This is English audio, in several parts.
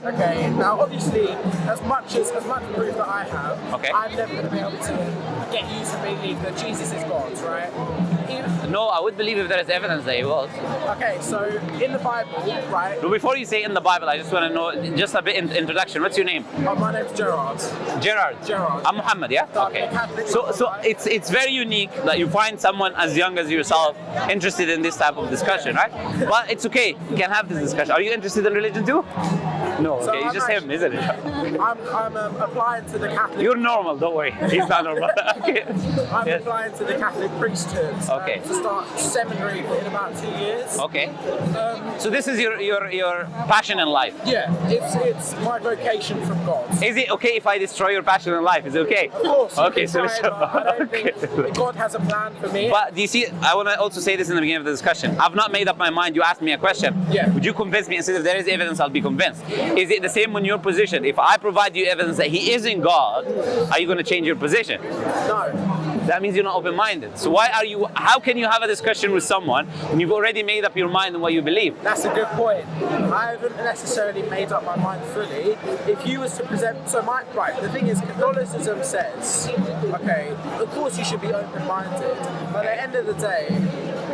Okay, now obviously, as much proof that I have, Okay. I'm never going to be able to get you to believe that Jesus is God, right? No, I would believe if there is evidence that he was. Okay, so in the Bible, right? But before you say in the Bible, I just want to know just a bit introduction. What's your name? My name's Gerard. Gerard. Gerard. I'm Muhammed, yeah? Okay. So it's very unique that you find someone as young as yourself interested in this type of discussion, right? But it's okay. You can have this discussion. Are you interested in religion too? No, So okay. You just him, isn't it? I'm applying to the Catholic. You're normal, don't worry. He's not normal. Okay. I'm Yes. applying to the Catholic priesthood Okay. to start seminary in about 2 years. Okay. So this is your passion in life. Yeah, it's my vocation from God. Is it okay if I destroy your passion in life? Is it okay? Of course. you Okay, can so try, let's but I don't think God has a plan for me. But do you see, I want to also say this in the beginning of the discussion. I've not made up my mind. You asked me a question. Yeah. Would you convince me? Instead, if there is evidence, I'll be convinced. Is it the same in your position? If I provide you evidence that he isn't God, are you going to change your position? No. That means you're not open-minded. So how can you have a discussion with someone when you've already made up your mind on what you believe? That's a good point. I haven't necessarily made up my mind fully. If you was to present, the thing is, Catholicism says, okay, of course you should be open-minded, but at the end of the day,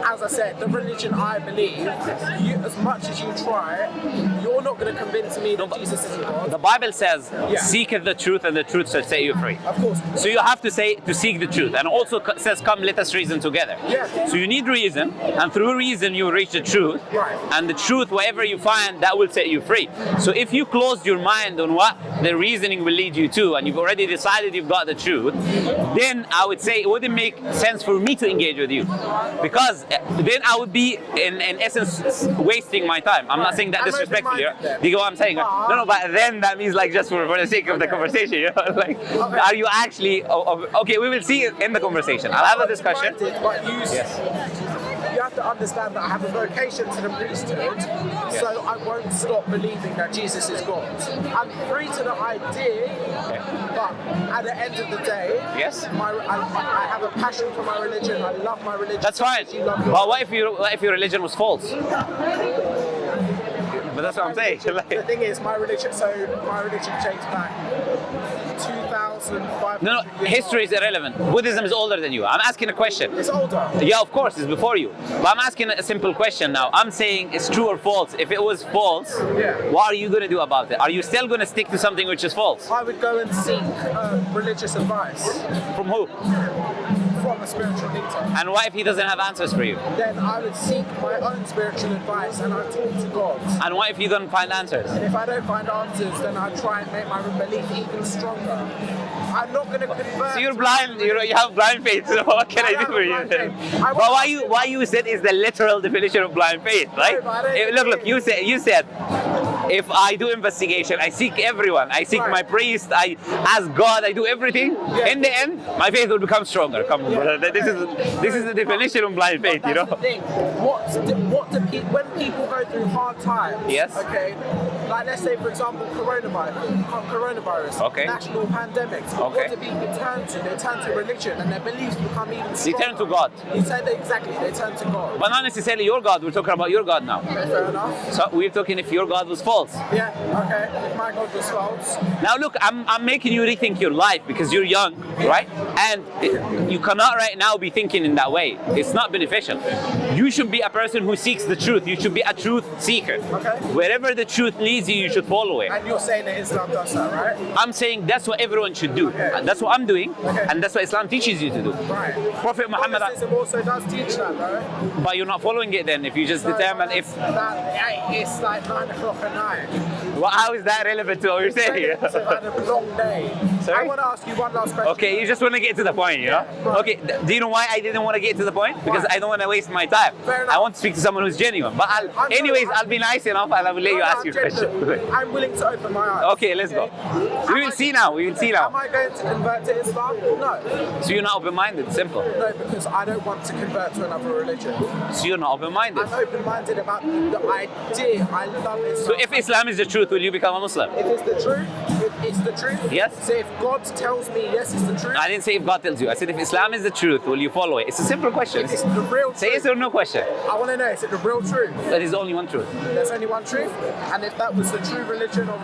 as I said, the religion I believe, as much as you try, you're not going to convince me that Jesus is God. The Bible says, Yeah. seeketh the truth and the truth shall set you free. Of course. So you have to say, to seek the truth. And also says, come, let us reason together. Yeah. So you need reason, and through reason you reach the truth. Right. And the truth, whatever you find, that will set you free. So if you closed your mind on what the reasoning will lead you to, and you've already decided you've got the truth, then I would say it wouldn't make sense for me to engage with you. Because then I would be, in essence, wasting my time. I'm not saying that I'm disrespectfully. open-minded Do you get what I'm saying? No, but then that means like just for the sake of the conversation, you know? Like, are you actually, okay, we will see in the conversation. I'll have a discussion. But you have to understand that I have a vocation to the priesthood, so I won't stop believing that Jesus is God. I'm free to the idea, but at the end of the day, Yes. I have a passion for my religion. I love my religion. That's fine. You love yours. But what if your religion was false? But that's what I'm saying. The thing is, my religion dates back 2,500 No, years history is old. irrelevant. Buddhism is older than you. I'm asking a question. It's older. Yeah, of course, it's before you. But I'm asking a simple question now. I'm saying it's true or false. If it was false, what are you going to do about it? Are you still going to stick to something which is false? I would go and seek religious advice From who? from a spiritual leader. And what if he doesn't have answers for you? Then I would seek my own spiritual advice and I'd talk to God. And what if you don't find answers? And if I don't find answers, then I try and make my belief even stronger. I'm not going to convert. So you're blind. You have blind faith. So what can I do for you? But why you said is the literal definition of blind faith, right? but I don't Look. You said. If I do investigation, I seek everyone. I seek my priest. I ask God. I do everything. In the end, my faith will become stronger. Come on, brother. This is the definition of blind faith. You know. That's the thing. When people go through hard times? Yes. Okay. Like let's say, for example, coronavirus. Okay. National pandemics. Okay. What do people turn to? They turn to religion, and their beliefs become even They stronger. turn to God. Exactly. They turn to God. But not necessarily your God. We're talking about your God now. Okay, fair enough. So we're talking if your God was false. Yeah. Okay. If my God was false. Now look, I'm making you rethink your life because you're young, right? And you cannot right now be thinking in that way. It's not beneficial. You should be a person who seeks the truth. You should be a truth seeker. Okay. Wherever the truth leads you, you should follow it. And you're saying that Islam does that, right? I'm saying that's what everyone should do. And that's what I'm doing. And that's what Islam teaches you to do. Right. Prophet Muhammad, Catholicism also does teach that, though. but you're not following it then if you just determine if... It's like 9 o'clock at night. Well, how is that relevant to what you're saying? It's had a long day. Sorry? I want to ask you one last question. Okay, you just want to get to the point, you know? right. Okay, do you know why I didn't want to get to the point? Because I don't want to waste my time. Fair enough. I want to speak to someone who's genuine. But I'll be nice enough and I will let you ask your question. I'm willing to open my eyes. Okay, let's go. We will see now. Am I going to convert to Islam? No. So you're not open-minded, simple. No, because I don't want to convert to another religion. So you're not open-minded. I'm open-minded about the idea. I love Islam. So if Islam is the truth, will you become a Muslim? If it's the truth, Yes. So if God tells me yes, it's the truth. I didn't say if God tells you. I said if Islam is the truth, will you follow it? It's a simple question. If it's the real Say truth. yes or no question. I want to know, is it the real truth? That is only one truth. There's only one truth, and if that was the true religion of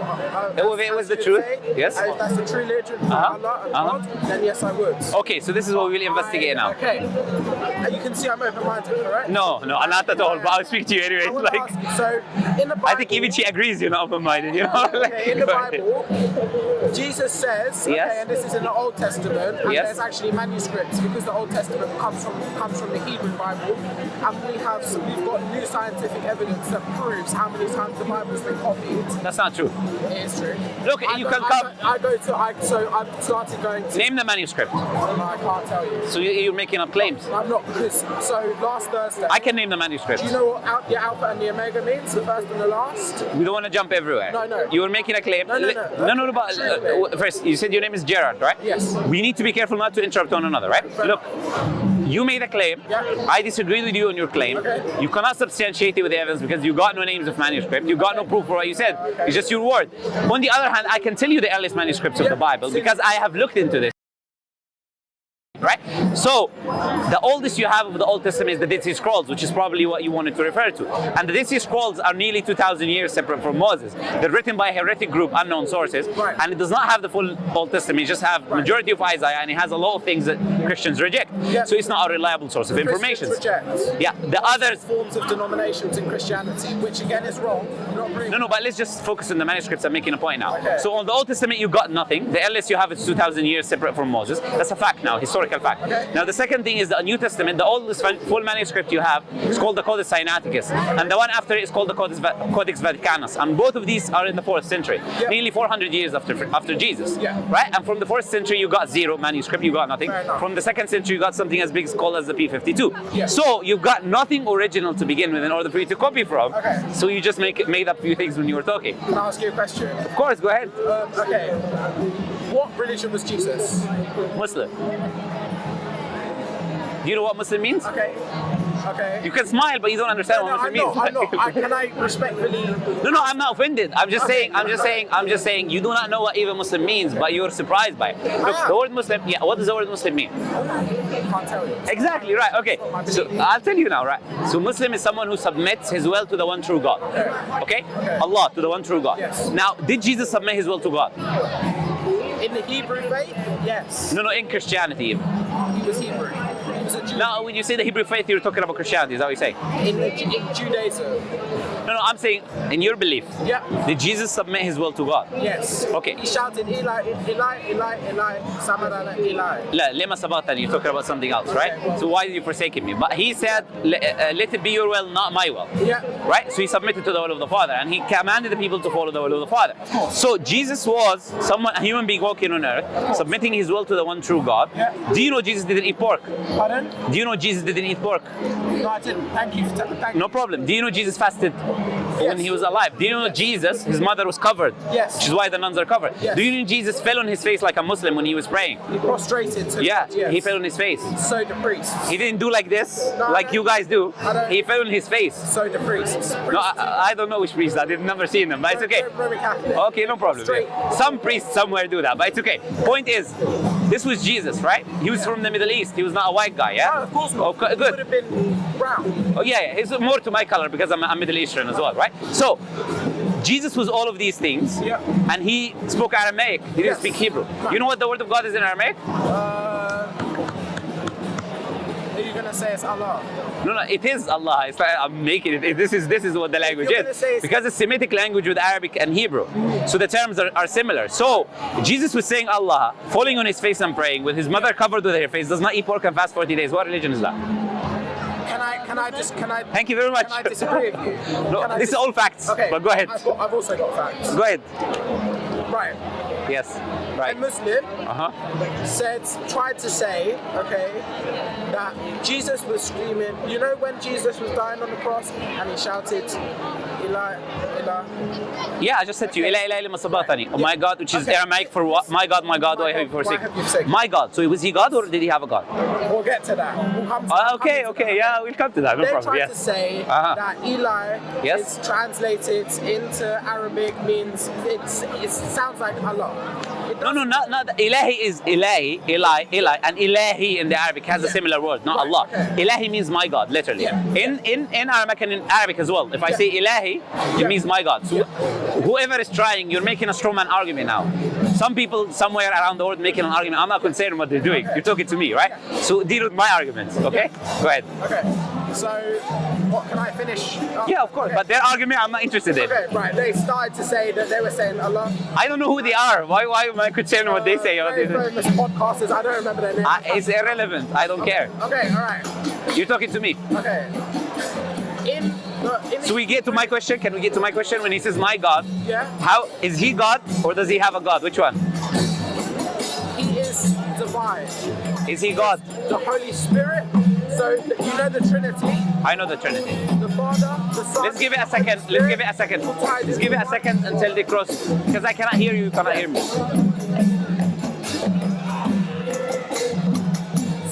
If it was the truth, yes. and if that's the true religion of Allah and God, then yes, I would. Okay, so this is what we'll investigate now. Okay. And you can see I'm open-minded, correct? No, not at all. But I'll speak to you anyway. I wanna Like, ask, so in the Bible, I think even she agrees you're not open-minded. You know. okay, in the Bible, Jesus says, Yes. okay, and this is in the Old Testament, and Yes. there's actually manuscripts because the Old Testament comes from the Hebrew Bible, and we've got new scientific evidence that proves how many times the Bible's been copied. That's not true. It is true. Look, you can come. So I've started going to. Name the manuscript. I can't tell you. So you're making up claims. I'm not because last Thursday. I can name the manuscript. Do you know what the Alpha and the Omega means? The first and the last. We don't want to jump everywhere. No. You were making a claim. No. No, but first, you said your name is Gerard, right? Yes. We need to be careful not to interrupt one another, right? Look, you made a claim. Yeah. I disagree with you on your claim. Okay. You cannot substantiate it with evidence because you got no names of manuscript. You got no proof for what you said. It's just your word. On the other hand, I can tell you the earliest manuscripts of the Bible because I have looked into this. Right? So, the oldest you have of the Old Testament is the Dead Sea Scrolls, which is probably what you wanted to refer to. And the Dead Sea Scrolls are nearly 2,000 years separate from Moses. They're written by a heretic group, unknown sources, Right. and it does not have the full Old Testament. It just have majority of Isaiah, and it has a lot of things that Christians reject. Yeah. So it's not a reliable source of information. Christians reject. Yeah, the others. Forms of denominations in Christianity, which again is wrong. Not really. No, but let's just focus on the manuscripts. I'm making a point now. Okay. So on the Old Testament, you got nothing. The earliest you have is 2,000 years separate from Moses. That's a fact now, historical fact. Okay. Now the second thing is the New Testament. The oldest full manuscript you have is called the Codex Sinaiticus, and the one after it is called the Codex Vaticanus. And both of these are in the 4th century, nearly 400 years after Jesus. Yeah. Right? And from the 4th century, you got zero manuscript. You got nothing. Fair enough. From the 2nd century, you got something as big called as the P52. Yeah. So you've got nothing original to begin with in order for you to copy from. Okay. So you just made up a few things when you were talking. Can I ask you a question? Of course, go ahead. Okay. What religion was Jesus? Muslim. Do you know what Muslim means? Okay. You can smile, but you don't understand what Muslim means. I'm not. Can I respectfully? No, I'm not offended. I'm just saying. You do not know what even Muslim means, but you're surprised by it. Look, the word Muslim. Yeah, what does the word Muslim mean? Can't tell you. Exactly right. Okay, so I'll tell you now, right? So Muslim is someone who submits his will to the one true God. Okay? Allah, to the one true God. Yes. Now, did Jesus submit his will to God? In the Hebrew faith, yes. No, in Christianity. He was Hebrew. He was a Jew. Now, when you say the Hebrew faith, you're talking about Christianity. Is that what you're saying? In Judaism. No, I'm saying in your belief. Yeah. Did Jesus submit his will to God? Yes. Okay. He shouted, Eli, Eli, Eli, Eli, Samadana, Eli. La, lema sabatani, you're talking about something else, right? Okay, well. So why did you forsaken me? But he said, let it be your will, not my will. Yeah. Right? So he submitted to the will of the Father, and he commanded the people to follow the will of the Father. So Jesus was a human being walking on earth, submitting his will to the one true God. Yeah. Do you know Jesus didn't eat pork? Pardon? Do you know Jesus didn't eat pork? No, I didn't. Thank you. No problem. Do you know Jesus fasted when he was alive? Do you know Jesus, his mother was covered? Yes. Which is why the nuns are covered. Yes. Do you know Jesus fell on his face like a Muslim when he was praying? He prostrated to Yeah, God, yes. he fell on his face. So the priests. He didn't do like this, No, like you guys do. I don't- He fell on his face. So the priests. No, I don't know which priest. I've never seen them, but it's okay. Roman Catholic. Okay, no problem. Straight. Some priests somewhere do that, but it's okay. Point is, this was Jesus, right? He was from the Middle East. He was not a white guy, yeah? No, of course not. Okay, He good. would have been brown. Oh yeah, he's more to my color because I'm Middle Eastern as well, right? So, Jesus was all of these things, Yeah. and he spoke Aramaic. He didn't Yes. speak Hebrew. Right. You know what the word of God is in Aramaic? Are you gonna say it's Allah? No, it is Allah. It's like I'm making it. This is what the language You're gonna is. say it's- Because it's Semitic language with Arabic and Hebrew. So the terms are similar. So Jesus was saying Allah, falling on his face and praying, with his mother covered with her face, does not eat pork and fast 40 days. What religion is that? Can I? Thank you very much. Can I disagree with you? No, Can I this is all facts. Okay. But go ahead. I've also got facts. Go ahead. Right. Yes. A Right. Muslim Uh-huh. tried to say, okay, that Jesus was screaming. You know when Jesus was dying on the cross and he shouted, Eli. Yeah, I just said to you, إله إله لما صبغتني. Oh my God, which is Aramaic for what? My God, why have you forsaken? My God. So was he God or did he have a God? We'll get to that. We'll come to Okay, yeah, we'll come to that. No They're problem. trying to say that Eli Yes. is translated into Arabic means it sounds like Allah. No, not Ilahi is Ilahi, Eli, and Ilahi in the Arabic has a similar word, not Right, Allah. okay. Ilahi means my God, literally. Yeah. In Aramaic and in Arabic as well. If I say Ilahi, it means my God. So whoever is trying, you're making a straw man argument now. Some people somewhere around the world making an argument. I'm not concerned what they're doing. You're talking to me, right? So deal with my arguments, okay? Go ahead. Okay. So, what can I finish? Yeah, of course. Okay. But their argument, I'm not interested in. Okay, right. They started to say that they were saying Allah. I don't know who they are. Why am I concerned what they say? Very famous podcasters. I don't remember their name. It's irrelevant. I don't care. Okay, all right. You're talking to me. Okay. So we get to my question. Can we get to my question when he says my God? Yeah. How is he God or does he have a God? Which one? He is divine. Is he God? The Holy Spirit. So you know the Trinity. I know the Trinity. The Father, the Son. Let's give it a second. Let's give it a second. Let's give it a second until they cross. Because I cannot hear you. You cannot hear me.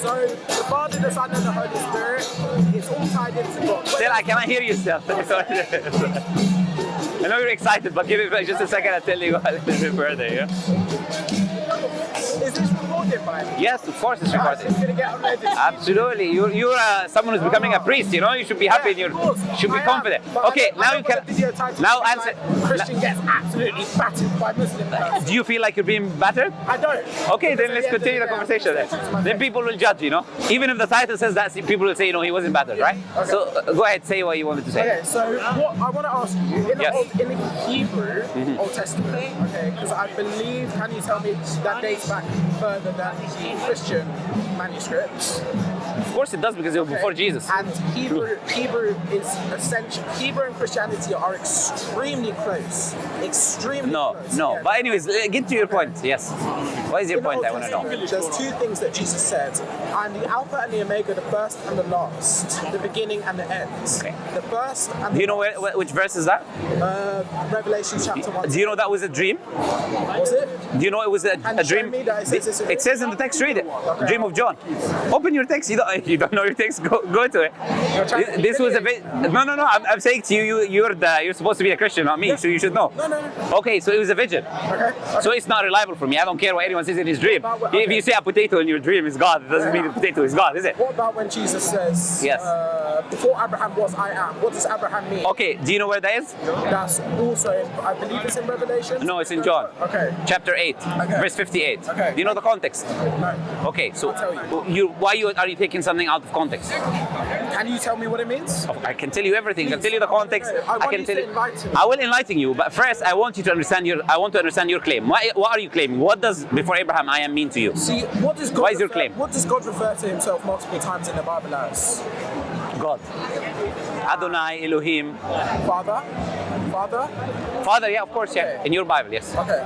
So the Father, the Son, and the Holy Spirit, it's all tied into God. Still, I cannot hear you still. I know you're excited, but give it just a second until you go a little bit further. Yeah? Is this recorded by me? Yes, of course it's recorded. It's gonna get uploaded. Absolutely. You're someone who's becoming a priest, you know? You should be happy and you should be confident. Okay, now you can. Now answer. Christian gets absolutely battered by Muslims. Do you feel like you're being battered? I don't. Okay, then let's continue the conversation then people will judge, you know? Even if the title says that, people will say, you know, he wasn't battered, right? Okay. So go ahead, say what you wanted to say. Okay, so what I want to ask you, in Yes. in the Hebrew Old Testament, okay, because I believe, can you tell me that dates back further than the Christian manuscripts? Of course it does because it was before Jesus. And Hebrew is essential. Hebrew and Christianity are extremely close. Extremely close. No. Yeah. But anyways, get to your point. Yes. What is your In the point? Old I want to know. Testament, there's two things that Jesus said. I'm the Alpha and the Omega, the first and the last, the beginning and the end. Okay. The first and the Do you know which verse is that? Revelation chapter 1. Do you know that was a dream? Was it? Do you know it was Can a you show dream? me that it says this in It says in the text, read it. Okay. Dream of John. Open your text. You don't know your text, go to it. This was a bit. No. I'm saying to you, you're supposed to be a Christian, not me, so you should know. No. Okay, so it was a vision. Okay. So it's not reliable for me. I don't care what anyone says in his dream. If you say a potato in your dream is God, it doesn't mean the potato is God, is it? What about when Jesus says, Yes. before Abraham was, I am? What does Abraham mean? Okay, do you know where that is? That's also, I believe it's in Revelation. No, it's in John. Okay. Chapter 8, verse 58. Okay. Do you know the context? No. Okay, so I'll tell why are you taking something out of context? Can you tell me what it means? I can tell you everything. I can tell you the context. I want can you tell to you. enlighten me. I will enlighten you, but first I want you to understand your claim. What are you claiming? What does before Abraham I am mean to you? See, what does God What is your claim? What does God refer to himself multiple times in the Bible as? God. Adonai, Elohim. Father? Yeah, of course, yeah. In your Bible, yes. Okay,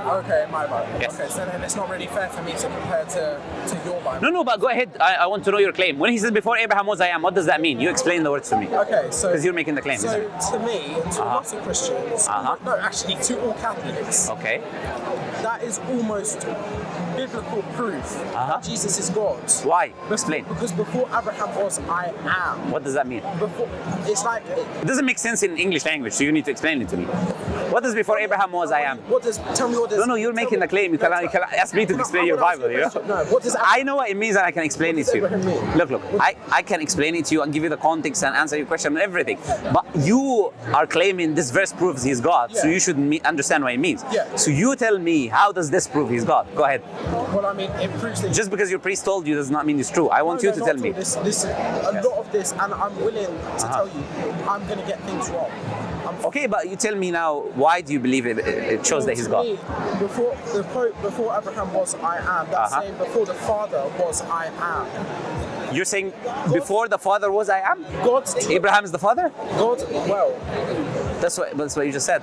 my Bible. Yes. Okay, so then it's not really fair for me to compare to your Bible. No, but go ahead. I want to know your claim. When he says before Abraham was I am, what does that mean? You explain the words to me. Okay, so Because you're making the claim. So isn't it? to me, to lots of Christians, no, actually to all Catholics, Okay. that is almost biblical proof that Jesus is God. Why? Explain. Because before Abraham was, I am. What does that mean? Before, it's like. It doesn't make sense in English language, so you need to explain it to me. What does before Abraham was I am? Tell me what does. No, you're making the claim. You can ask me to explain your Bible. You know? No, what does I know what it means and I can explain it to you. Abraham mean? Look, I can explain it to you and give you the context and answer your question and everything. But you are claiming this verse proves he's God, so you should understand what it means. Yeah. So you tell me, how does this prove he's God? Go ahead. Well, I mean, it proves that. Just because your priest told you does not mean it's true. I want you to tell me. A lot of this, and I'm willing to tell you, I'm going to get things wrong. Okay, but you tell me now, why do you believe it shows that he's God? Me, before the quote, before Abraham was, I am. That's saying before the Father was, I am. You're saying before the Father was I am? God's Abraham is the father? God, well, That's what you just said.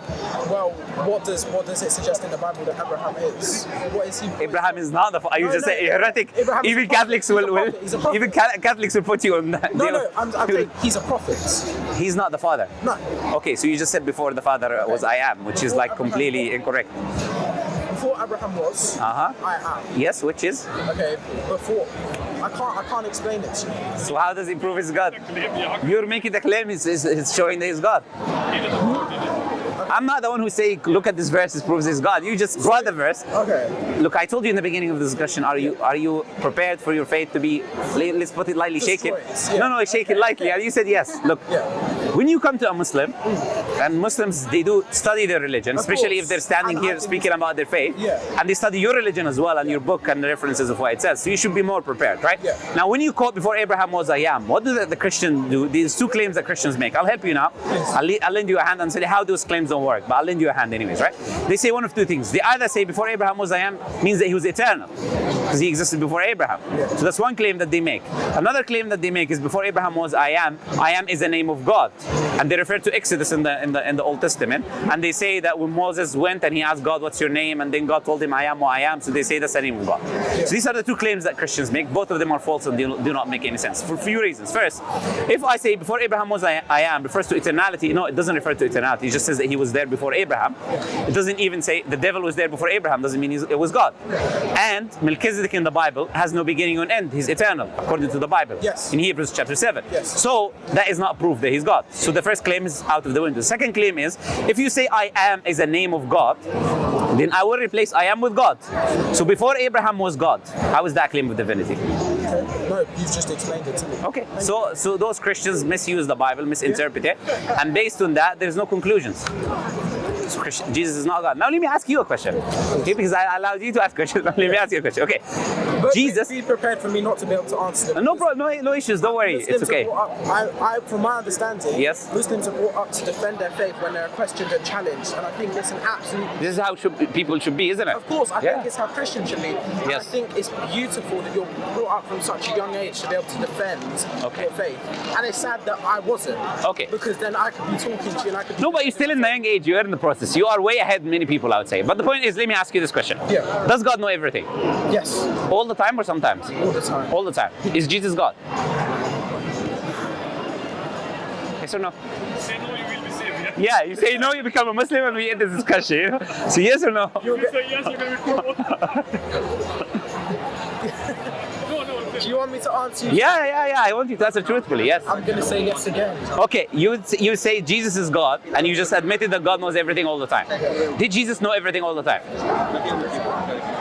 Well, what does it suggest in the Bible that Abraham is? What is he? Abraham is not the father. You just say heretic. Abraham is Even a prophet. Catholics will He's a prophet. even Catholics will put you on that. No, I'm saying he's a prophet. He's not the father. No. Okay, so you just said before the father was I am, which is like completely incorrect. Before Abraham was, I am. Yes, which is? Okay, before. I can't explain it to you. So how does he prove he's God? You're making the claim he's showing that he's God. I'm not the one who say, look at this verse, it proves he's God. You just brought the verse. Okay. Look, I told you in the beginning of the discussion, are you prepared for your faith to be, let's put it lightly, shaken? Yeah. No, shake it lightly. And you said yes. Look, when you come to a Muslim, and Muslims, they do study their religion, especially if they're standing here speaking about their faith, and they study your religion as well, and your book and the references of what it says. So you should be more prepared, right? Yeah. Now, when you quote before Abraham was I am, what do the Christians do? These two claims that Christians make. I'll help you now. I'll lend you a hand and say how those claims don't work, but I'll lend you a hand anyways, right? They say one of two things. They either say before Abraham was I am means that he was eternal, because he existed before Abraham. So that's one claim that they make. Another claim that they make is before Abraham was I am is the name of God. And they refer to Exodus in the Old Testament. And they say that when Moses went and he asked God, what's your name? And then God told him, I am what I am. So they say that's the name of God. So these are the two claims that Christians make. Both of them are false and do not make any sense for a few reasons. First, if I say before Abraham was I am refers to eternality, no, it doesn't refer to eternality. It just says that he was there before Abraham. It doesn't even say the devil was there before Abraham. Doesn't mean it was God. And Melchizedek in the Bible has no beginning or end. He's eternal, according to the Bible. Yes. In Hebrews chapter 7. Yes. So that is not proof that he's God. So the first claim is out of the window. The second claim is, if you say I am is a name of God, then I will replace I am with God. So before Abraham was God, how is that claim of divinity? No, you've just explained it to me. Okay, so those Christians misuse the Bible, misinterpret it, and based on that, there's no conclusions. So Jesus is not God. Now let me ask you a question, okay? Because I allowed you to ask questions. Now let me ask you a question, okay? But Jesus. Be prepared for me not to be able to answer them. No problem, no issues. Don't worry, Muslims it's okay. are brought up, from my understanding, Yes. Muslims are brought up to defend their faith when they're questioned and challenged, and I think it's an absolute. This is how people should be, isn't it? Of course, I think it's how Christians should be. And Yes. I think it's beautiful that you're brought up from such a young age to be able to defend your faith. And it's sad that I wasn't. Okay. Because then I could be talking to you and I could. No, but you're still in the young age. You are in the process. You are way ahead of many people, I would say. But the point is, let me ask you this question. Yeah. Does God know everything? Yes. All the time or sometimes? All the time. All the time. Is Jesus God? Yes or no? Say no, you will be saved. Yeah, you say no, you become a Muslim and we end this discussion. You know? So yes or no? You say yes, you're going to be cool. Do you want me to answer you? Yeah. I want you to answer truthfully, yes. I'm going to say yes again. Okay, you say Jesus is God, and you just admitted that God knows everything all the time. Did Jesus know everything all the time?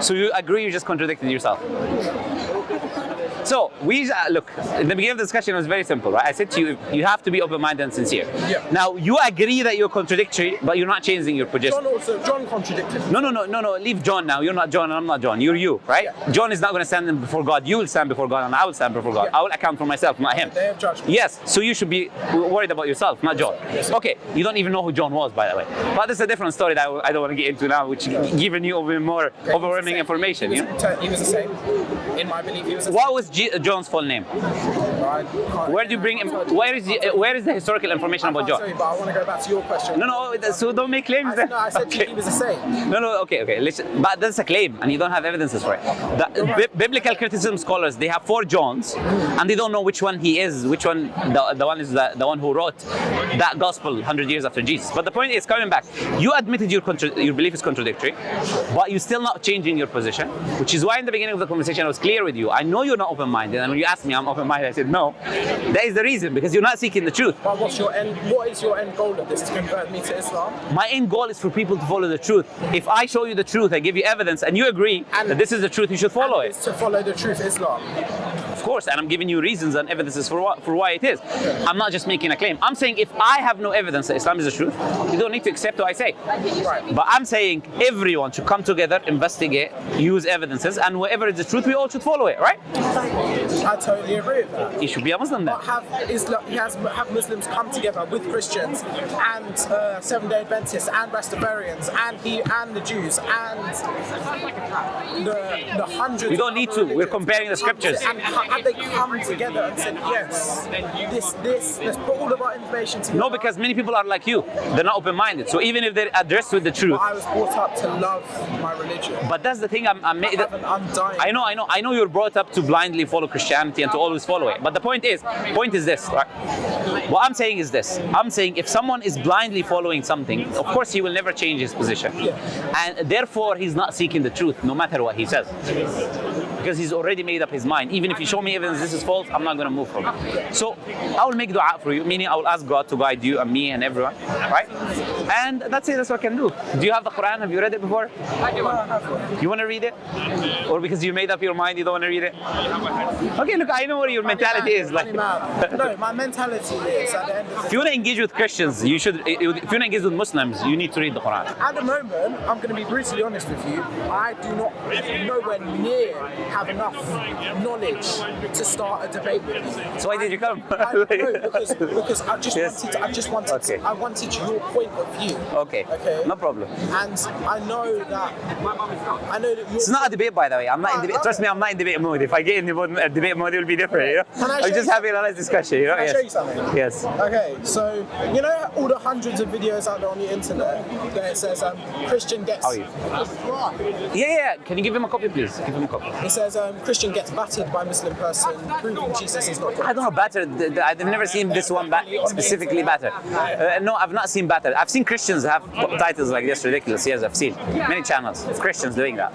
So you agree you just contradicted yourself? So we look, in the beginning of the discussion it was very simple, right? I said to you, you have to be open-minded and sincere. Yeah. Now you agree that you're contradictory, but you're not changing your position. John contradicted me. No. Leave John now. You're not John and I'm not John. You're you, right? Yeah. John is not going to stand before God. You will stand before God and I will stand before God. Yeah. I will account for myself, not him. They have judged me. Yes. So you should be worried about yourself, not John. Yes. Okay. You don't even know who John was, by the way. But that's a different story that I don't want to get into now, which giving you more overwhelming information. He was the same. In my belief, he was the same. What was John's full name? Where do you bring him? Where is the historical information about John? Tell you, but I want to go back to your question. No. So don't make claims. I said to you he was the same. No. Okay. Listen, but that's a claim, and you don't have evidences for it. Biblical criticism scholars, they have 4 Johns, and they don't know which one he is, which one the one is the one who wrote that gospel 100 years after Jesus. But the point is, coming back, you admitted your belief is contradictory, but you're still not changing your position, which is why in the beginning of the conversation I was clear with you. I know you're not open-minded, and when you asked me, I'm open-minded, I said no. That is the reason, because you're not seeking the truth. But what is your end goal of this, to convert me to Islam? My end goal is for people to follow the truth. If I show you the truth, I give you evidence, and you agree that this is the truth, you should follow it. It's to follow the truth, Islam. Of course, and I'm giving you reasons and evidences for why it is. I'm not just making a claim. I'm saying if I have no evidence that Islam is the truth, you don't need to accept what I say. Right. But I'm saying everyone should come together, investigate, use evidences, and whatever is the truth, we all should follow it, right? I totally agree with that. You should be a Muslim then. Have Muslims come together with Christians and Seventh-day Adventists and Rastafarians and the Jews and the hundreds. We don't need to. We're comparing the scriptures. And had they come together and said, yes, let's put all of our information together. No, because many people are like you. They're not open-minded. So even if they're addressed with the truth. But I was brought up to love my religion. But that's the thing. I have an undying. I know you're brought up to blindly follow Christianity and to always follow it. But the point is this, right? What I'm saying is this. I'm saying if someone is blindly following something, of course he will never change his position. Yeah. And therefore he's not seeking the truth, no matter what he says. Because he's already made up his mind. Even if you show me evidence this is false, I'm not going to move from it. So I will make dua for you, meaning I will ask God to guide you and me and everyone, right? And that's it, that's what I can do. Do you have the Quran? Have you read it before? You want to read it? Or because you made up your mind, you don't want to read it? Okay, look, I know what your mentality is. Like, no, my mentality is at the end of the if you want to engage with Christians, you should. If you want to engage with Muslims, you need to read the Quran. At the moment, I'm going to be brutally honest with you. I do not nowhere near have enough knowledge to start a debate with you. So why did you come? Because I just wanted Okay. I wanted your point of view. Okay. No problem. And I know that you're, It's not a debate, by the way. I'm not in debate. Trust me, I'm not in debate mode. If I get in debate mode, it will be different. You know? Can I I'm show just you having a nice discussion. You know? Can I show you something? Yes. Okay, so you know all the hundreds of videos out there on the internet that it says Christian gets. How are you? Yeah. Can you give him a copy, please? Give him a copy. It says Christian gets battered by Muslim person, proving Jesus is not God. I don't know battered. I've never seen this one specifically battered. No, I've not seen battered. I've seen Christians have titles like this ridiculous. Yes, I've seen many channels of Christians doing that.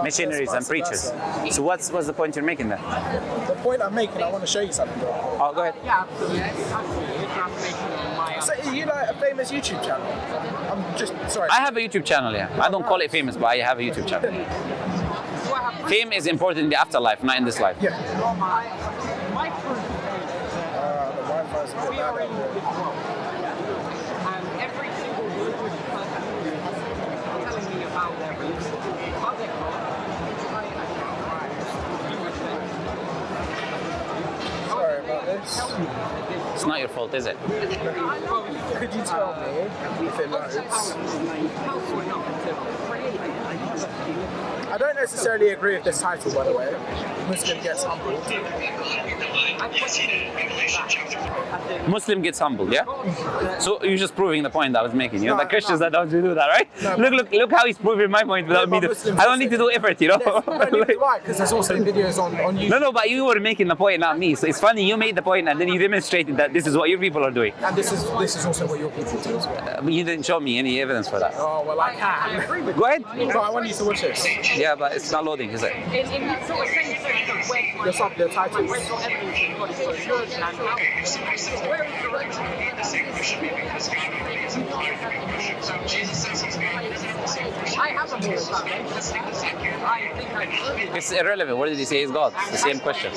Missionaries and preachers. So what's the point you're making there? The point I'm making, I want to show you something. Oh, go ahead. So you like a famous YouTube channel? I'm just sorry. I have a YouTube channel, yeah. I don't call it famous, but I have a YouTube channel. Fame is important in the afterlife, not in this life. Yeah. The Wi-Fi's a bit bad. Every single religious person telling me about their religion, how they Sorry about this. It's not your fault, is it? Could you tell me if it loads? I don't necessarily agree with this title, by the way. Muslim gets humbled. Muslim gets humbled, yeah? So you're just proving the point that I was making, you know? No, The Christians no. that don't do that, right? No, look how he's proving my point without me. I don't need to do effort, you know? Right, because there's also videos on YouTube. No, but you were making the point, not me. So it's funny, you made the point and then you demonstrated that this is what your people are doing. And this is also what your people do as well. But you didn't show me any evidence for that. Oh, well, I can. Go ahead. So I want you to watch this. Yeah, but it's not loading, is it? in that sort of same sense of where Yes, the titles. where's your evidence in God is for church and how? Where is the I have a moral foundation. I think I heard it. It's irrelevant. What did he say is God? It's the same question.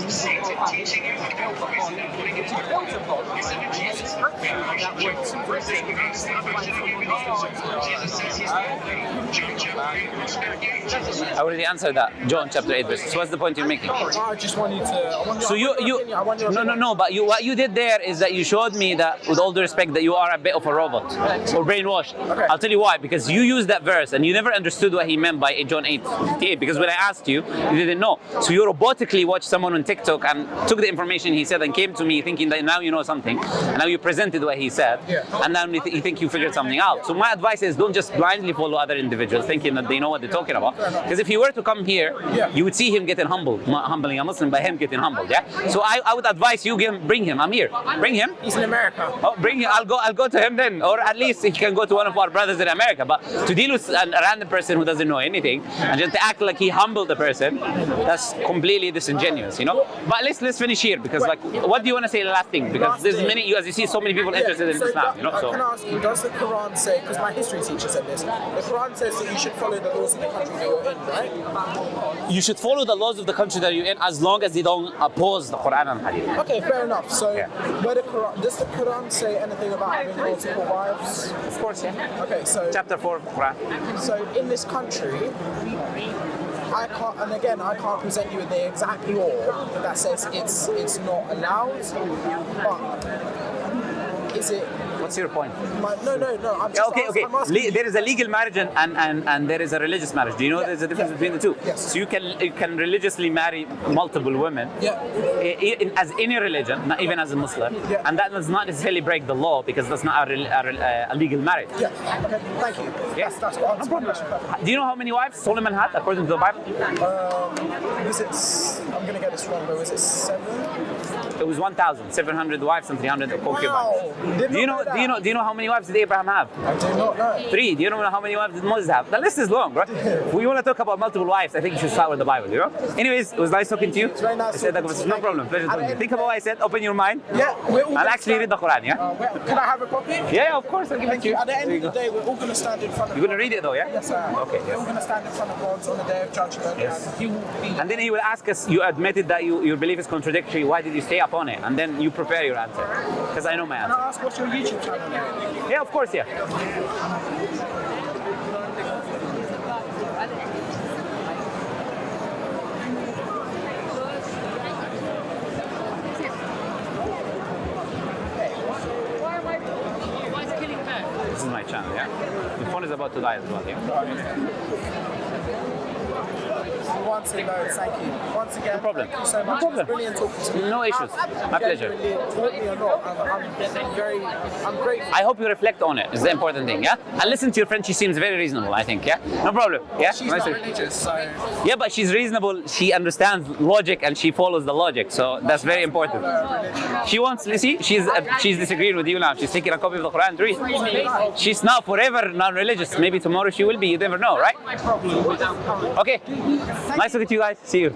I already answered that. John chapter 8 verse. So what's the point you're making? I just want you to. So no. But what you did there is that you showed me that, with all due respect, that you are a bit of a robot or brainwashed. Okay. I'll tell you why. Because you used that verse and you never understood what he meant by John 8:58. Because when I asked you, you didn't know. So you robotically watched someone on TikTok and took the information he said and came to me thinking that now you know something. And now you presented what he said. Yeah. And now you think you figured something out. So my advice is don't just blindly follow other individuals thinking that they know what they're talking about. Because if he were to come here, you would see him getting humbled, not humbling a Muslim by him getting humbled. Yeah. So I would advise you bring him. I'm here. Bring him. He's in America. Oh, bring him. I'll go to him then, or at least he can go to one of our brothers in America. But to deal with a random person who doesn't know anything and just to act like he humbled the person, that's completely disingenuous, you know. But let's finish here because like, what do you want to say the last thing? Because there's many, as you see, so many people interested in Islam, you know. So Can I ask you, does the Quran say? Because my history teacher said this. The Quran says that you should follow the laws of the country that you're in, right? you should follow the laws of the country that you're in as long as they don't oppose the Quran and Hadith. Okay, fair enough. So, Yeah. does the Quran say anything about having multiple wives? Of course, yeah. Okay, so Chapter 4 of the Quran. So in this country, I can't present you with the exact law that says it's not allowed, but is it What's your point? No. I'm Yeah, just okay. I'm asking There is a legal marriage and there is a religious marriage. Do you know there's a difference between the two? Yes. So you can religiously marry multiple women. Yeah. As any religion, not even as a Muslim, Yeah. and that does not necessarily break the law because that's not a legal marriage. Yeah. Okay. Thank you. Yeah. That's what No problem. Do you know how many wives Solomon had according to the Bible? Was it? I'm gonna get this wrong, but was it 7? It was 1,700 wives and 300 concubines. Wow. Do you know how many wives did Abraham have? I do not know. 3. Do you know how many wives did Moses have? The list is long, right? If we want to talk about multiple wives, I think you should start with the Bible, you know? Anyways, it was nice talking to you. It's very nice I said that talking was to you. no Thank problem. you. Pleasure talking to you. Think about what I said, open your mind. Yeah, we're all I'll gonna actually read the Quran, yeah? Can I have a copy? Yeah, of course, I'll give it Thank to you. you. At the end There of you the go. day, we're all going to stand in front of You're going to read it though, yeah? Yes, sir. Okay, We're all going to stand in front of God on the day of judgment. Yes. And He will be. And then he will ask us, you admitted that your belief is contradictory, why did you stay upon it? And then you prepare your answer. Because I know my Can answer. I ask what's your YouTube channel name? Yeah, of course, yeah. This is my channel, yeah? The phone is about to die as well, yeah? Once again, thank you. Once again, No problem. thank you so No much. problem. It's brilliant talking to you. No issues. My pleasure. Genuinely, taught me a lot. I'm grateful. I hope you reflect on it. It's the important thing, yeah? And listen to your friend. She seems very reasonable, I think, yeah? No problem, yeah? She's not religious, so Yeah, but she's reasonable. She understands logic and she follows the logic. So that's very important. She wants, you see, she's disagreeing with you now. She's taking a copy of the Quran to read. She's not forever non-religious. Maybe tomorrow she will be. You never know, right? Okay. Nice talking to you guys. See you.